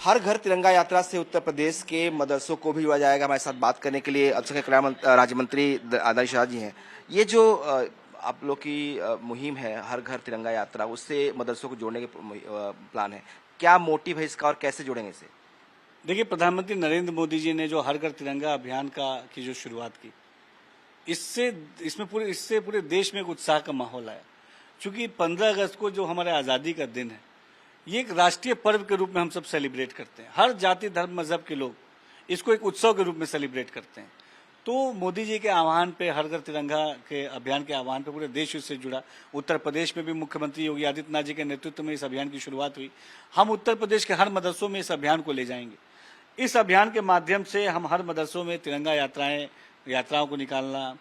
हर घर तिरंगा यात्रा से उत्तर प्रदेश के मदरसों को भी जोड़ा जाएगा। हमारे साथ बात करने के लिए अल्पसंख्यक कल्याण राज्य मंत्री आदर्श शाह जी हैं। ये जो आप लोग की मुहिम है हर घर तिरंगा यात्रा, उससे मदरसों को जोड़ने के प्लान है, क्या मोटिव है इसका और कैसे जोड़ेंगे इसे? देखिए, प्रधानमंत्री नरेंद्र मोदी जी ने जो हर घर तिरंगा अभियान की जो शुरुआत की, इससे पूरे देश में एक उत्साह का माहौल आया। क्योंकि 15 अगस्त को जो हमारे आज़ादी का दिन है, ये एक राष्ट्रीय पर्व के रूप में हम सब सेलिब्रेट करते हैं। हर जाति धर्म मजहब के लोग इसको एक उत्सव के रूप में सेलिब्रेट करते हैं। तो मोदी जी के आह्वान पे, हर घर तिरंगा के अभियान के आह्वान पे पूरे देश इससे जुड़ा। उत्तर प्रदेश में भी मुख्यमंत्री योगी आदित्यनाथ जी के नेतृत्व में इस अभियान की शुरुआत हुई। हम उत्तर प्रदेश के हर मदरसों में इस अभियान को ले जाएंगे। इस अभियान के माध्यम से हम हर मदरसों में तिरंगा यात्राओं को निकालना,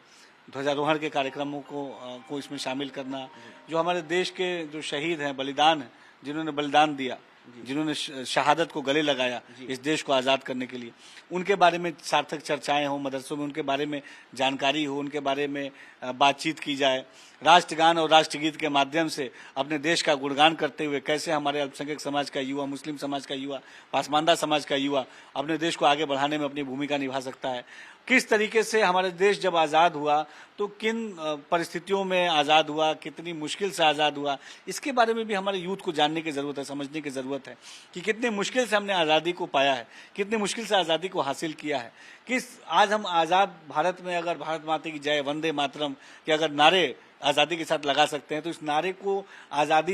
ध्वजारोहण के कार्यक्रमों को इसमें शामिल करना, जो हमारे देश के जो शहीद हैं, बलिदान है, जिन्होंने बलिदान दिया, जिन्होंने शहादत को गले लगाया इस देश को आज़ाद करने के लिए, उनके बारे में सार्थक चर्चाएं हो मदरसों में, उनके बारे में जानकारी हो, उनके बारे में बातचीत की जाए। राष्ट्रगान और राष्ट्रगीत के माध्यम से अपने देश का गुणगान करते हुए कैसे हमारे अल्पसंख्यक समाज का युवा, मुस्लिम समाज का युवा, पासमानदा समाज का युवा अपने देश को आगे बढ़ाने में अपनी भूमिका निभा सकता है। किस तरीके से हमारे देश जब आज़ाद हुआ तो किन परिस्थितियों में आज़ाद हुआ, कितनी मुश्किल से आज़ाद हुआ, इसके बारे में भी हमारे यूथ को जानने की ज़रूरत है, समझने की ज़रूरत है कि कितनी मुश्किल से हमने आज़ादी को पाया है, कितनी मुश्किल से आज़ादी को हासिल किया है। किस आज हम आज़ाद भारत में अगर भारत माता की जय, वंदे मातरम के अगर नारे आज़ादी के साथ लगा सकते हैं, तो इस नारे को आज़ादी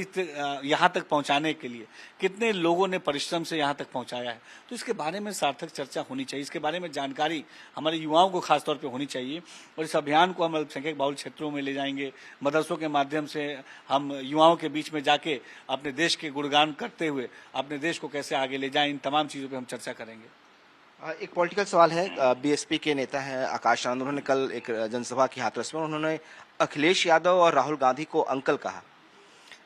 यहाँ तक पहुँचाने के लिए कितने लोगों ने परिश्रम से यहाँ तक पहुँचाया है। तो इसके बारे में सार्थक चर्चा होनी चाहिए, इसके बारे में जानकारी हमारे युवाओं को खासतौर पे होनी चाहिए। और इस अभियान को हम अल्पसंख्यक बहुल क्षेत्रों में ले जाएंगे। मदरसों के माध्यम से हम युवाओं के बीच में जाके अपने देश के गुणगान करते हुए अपने देश को कैसे आगे ले जाएं, इन तमाम चीज़ों पर हम चर्चा करेंगे। एक पॉलिटिकल सवाल है। बीएसपी के नेता हैं आकाश आनंद, उन्होंने कल एक जनसभा की हाथरस में उन्होंने अखिलेश यादव और राहुल गांधी को अंकल कहा।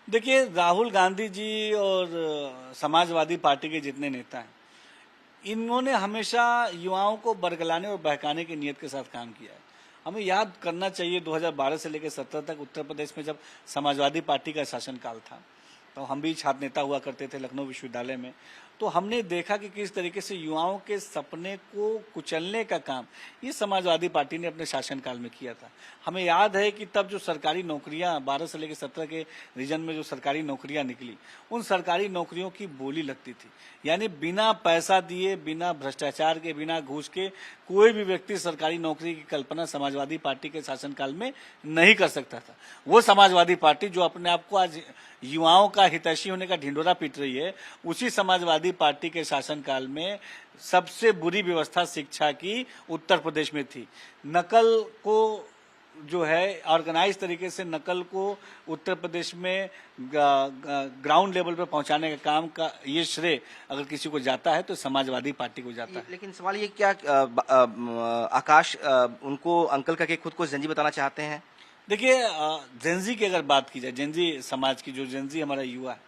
देखिए, राहुल गांधी जी और समाजवादी पार्टी के जितने नेता हैं, इन्होंने हमेशा युवाओं को बरगलाने और बहकाने की नीयत के साथ काम किया है। हमें याद करना चाहिए 2012 से लेकर 17 तक उत्तर प्रदेश में जब समाजवादी पार्टी का शासनकाल था, तो हम भी छात्र नेता हुआ करते थे लखनऊ विश्वविद्यालय में। तो हमने देखा कि किस तरीके से युवाओं के सपने को कुचलने का काम ये समाजवादी पार्टी ने अपने शासनकाल में किया था। हमें याद है कि तब जो सरकारी नौकरियां 12 से लेकर 17 के रीजन में जो सरकारी नौकरियां निकली, उन सरकारी नौकरियों की बोली लगती थी। यानी बिना पैसा दिए, बिना भ्रष्टाचार के, बिना घूस के कोई भी व्यक्ति सरकारी नौकरी की कल्पना समाजवादी पार्टी के शासनकाल में नहीं कर सकता था। वो समाजवादी पार्टी जो अपने आप को आज युवाओं का हितैषी होने का ढिंढोरा पीट रही है, उसी समाजवादी पार्टी के शासनकाल में सबसे बुरी व्यवस्था शिक्षा की उत्तर प्रदेश में थी। नकल को जो है ऑर्गेनाइज तरीके से नकल को उत्तर प्रदेश में ग्राउंड लेवल पे पहुंचाने का काम का ये श्रेय अगर किसी को जाता है तो समाजवादी पार्टी को जाता है। लेकिन सवाल ये क्या आकाश उनको अंकल करके खुद को जेनजी बताना चाहते हैं? देखिए, जेनजी की अगर बात की जाए, जेनजी समाज की, जो जेनजी हमारा युवा है,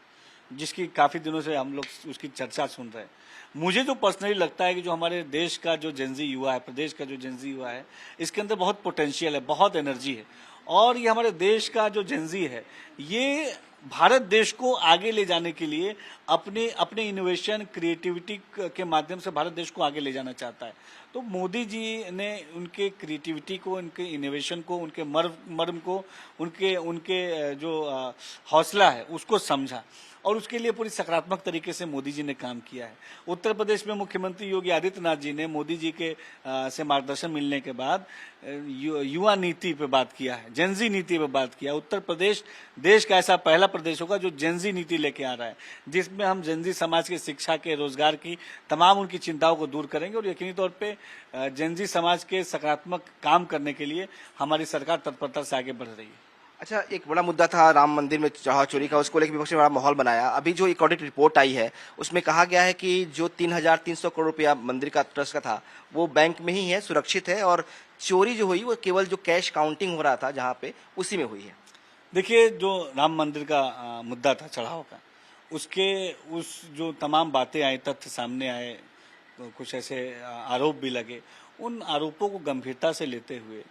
जिसकी काफ़ी दिनों से हम लोग उसकी चर्चा सुन रहे हैं, मुझे तो पर्सनली लगता है कि जो हमारे देश का जो जेनजी युवा है, प्रदेश का जो जेनजी युवा है, इसके अंदर बहुत पोटेंशियल है, बहुत एनर्जी है। और ये हमारे देश का जो जेनजी है, ये भारत देश को आगे ले जाने के लिए अपने इनोवेशन, क्रिएटिविटी के माध्यम से भारत देश को आगे ले जाना चाहता है। तो मोदी जी ने उनके क्रिएटिविटी को, उनके इनोवेशन को, उनके मर्म को, उनके जो हौसला है उसको समझा और उसके लिए पूरी सकारात्मक तरीके से मोदी जी ने काम किया है। उत्तर प्रदेश में मुख्यमंत्री योगी आदित्यनाथ जी ने मोदी जी के से मार्गदर्शन मिलने के बाद युवा नीति पे बात किया है, जेनजी नीति पे बात किया। उत्तर प्रदेश देश का ऐसा पहला प्रदेश होगा जो जेनजी नीति लेके आ रहा है, जिसमें हम जेनजी समाज की शिक्षा के, रोजगार की तमाम उनकी चिंताओं को दूर करेंगे और यकीनी तौर पे जेनजी समाज के सकारात्मक काम करने के लिए हमारी सरकार तत्परता से आगे बढ़ रही है। अच्छा, एक बड़ा मुद्दा था राम मंदिर में चढ़ावा चोरी का, उसको लेकर विपक्ष ने बड़ा माहौल बनाया। अभी जो एक ऑडिट रिपोर्ट आई है उसमें कहा गया है कि जो 3,300 करोड़ रुपया मंदिर का ट्रस्ट का था वो बैंक में ही है, सुरक्षित है, और चोरी जो हुई वो केवल जो कैश काउंटिंग हो रहा था जहाँ पे उसी में हुई है। देखिए, जो राम मंदिर का मुद्दा था चढ़ाव का, उस जो तमाम बातें आई, तथ्य सामने आए, कुछ ऐसे आरोप भी लगे, उन आरोपों को गंभीरता से लेते हुए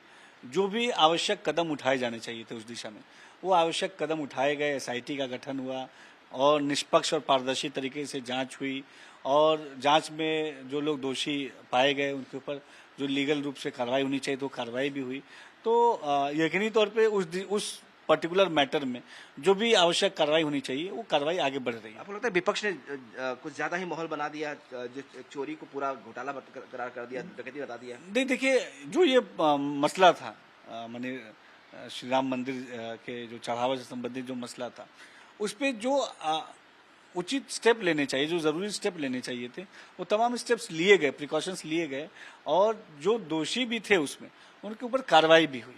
जो भी आवश्यक कदम उठाए जाने चाहिए थे उस दिशा में, वो आवश्यक कदम उठाए गए। एसआईटी का गठन हुआ और निष्पक्ष और पारदर्शी तरीके से जांच हुई और जांच में जो लोग दोषी पाए गए उनके ऊपर जो लीगल रूप से कार्रवाई होनी चाहिए तो कार्रवाई भी हुई। तो यकीनी तौर पे उस पर्टिकुलर मैटर में जो भी आवश्यक कार्रवाई होनी चाहिए वो कार्रवाई आगे बढ़ रही है। आपको लगता है विपक्ष ने कुछ ज्यादा ही माहौल बना दिया, जो चोरी को पूरा घोटाला करार कर दिया, डकैती बता दिया? नहीं, देखिए, जो ये मसला था माने श्री राम मंदिर के जो चढ़ावा से संबंधित जो मसला था, उस पे जो उचित स्टेप लेने चाहिए, जो जरूरी स्टेप लेने चाहिए थे, वो तमाम स्टेप्स लिए गए, प्रिकॉशंस लिए गए और जो दोषी भी थे उसमें उनके ऊपर कार्रवाई भी हुई।